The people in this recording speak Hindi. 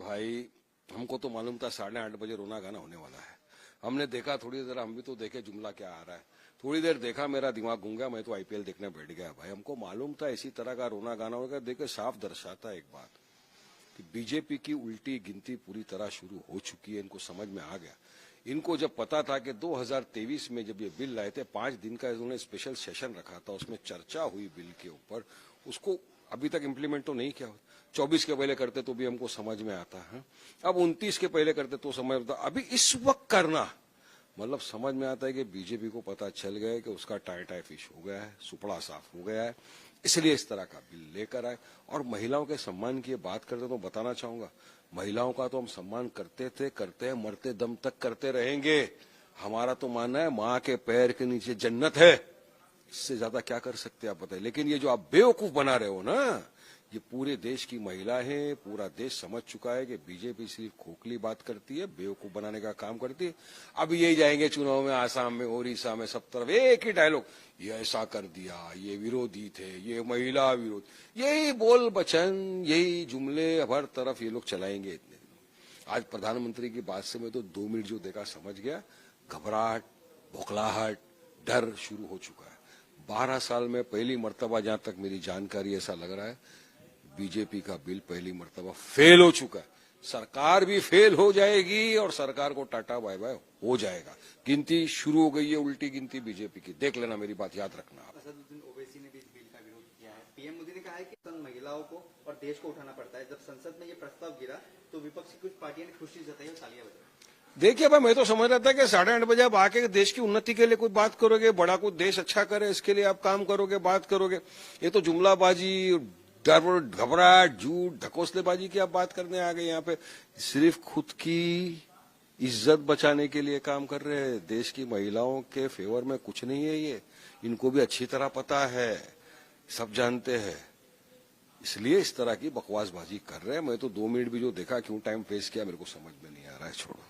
भाई, हमको तो मालूम था 8:30 बजे रोना गाना होने वाला है। हमने देखा थोड़ी देर, हम भी तो देखे जुमला क्या आ रहा है। थोड़ी देर देखा, मेरा दिमाग घूम गया, मैं तो आईपीएल देखने बैठ गया। भाई हमको मालूम था इसी तरह का रोना गाना होगा। देखे साफ दर्शाता है एक बात कि बीजेपी की उल्टी गिनती पूरी तरह शुरू हो चुकी है। इनको समझ में आ गया। इनको जब पता था कि 2023 में जब ये बिल लाए थे, 5 दिन का इन्होंने स्पेशल सेशन रखा था, उसमें चर्चा हुई बिल के ऊपर, उसको अभी तक इम्प्लीमेंट तो नहीं किया। 24 के पहले करते तो भी हमको समझ में आता है, अब 29 के पहले करते तो समझ में आता। अभी इस वक्त करना मतलब समझ में आता है कि बीजेपी को पता चल गया है कि उसका टाई फिश हो गया है, सुपड़ा साफ हो गया है, इसलिए इस तरह का बिल लेकर आए। और महिलाओं के सम्मान की बात करते तो बताना चाहूंगा, महिलाओं का तो हम सम्मान करते थे, करते हैं, मरते दम तक करते रहेंगे। हमारा तो मानना है माँ के पैर के नीचे जन्नत है, इससे ज्यादा क्या कर सकते हैं आप बताइए। लेकिन ये जो आप बेवकूफ बना रहे हो ना, ये पूरे देश की महिला है, पूरा देश समझ चुका है कि बीजेपी सिर्फ खोखली बात करती है, बेवकूफ बनाने का काम करती है। अब यही जाएंगे चुनाव में, आसाम में, ओडिशा में, सब तरफ एक ही डायलॉग, ये ऐसा कर दिया, ये विरोधी थे, ये महिला विरोध, यही बोल बचन, यही जुमले हर तरफ ये लोग चलाएंगे इतने दिनों। आज प्रधानमंत्री की बात से मैं तो 2 मिनट जो देखा समझ गया, घबराहट, बौखलाहट, डर शुरू हो चुका है। 12 साल में पहली मर्तबा, जहां तक मेरी जानकारी, ऐसा लग रहा है बीजेपी का बिल पहली मर्तबा फेल हो चुका है। सरकार भी फेल हो जाएगी और सरकार को टाटा बाय बाय हो जाएगा। गिनती शुरू हो गई है, उल्टी गिनती बीजेपी की, देख लेना, मेरी बात याद रखना आप। असदुद्दीन ओवैसी ने भी इस बिल का विरोध किया है। पीएम मोदी ने कहा है कि महिलाओं को और देश को उठाना पड़ता है। जब संसद में ये प्रस्ताव गिरा तो विपक्ष की कुछ पार्टियों ने खुशी जताई और तालियां बजाई। देखिए भाई, मैं तो समझ रहा था कि 8:30 बजे आप आके देश की उन्नति के लिए कोई बात करोगे, बड़ा कुछ देश अच्छा करे, इसके लिए आप काम करोगे, बात करोगे। ये तो जुमलाबाजी, डर, घबराहट, झूठ, ढकोसलेबाजी की आप बात करने आ गए। यहाँ पे सिर्फ खुद की इज्जत बचाने के लिए काम कर रहे हैं। देश की महिलाओं के फेवर में कुछ नहीं है ये, इनको भी अच्छी तरह पता है, सब जानते हैं, इसलिए इस तरह की बकवासबाजी कर रहे हैं। मैं तो 2 मिनट भी जो देखा, क्यों टाइम वेस्ट किया, मेरे को समझ में नहीं आ रहा है। छोड़ो।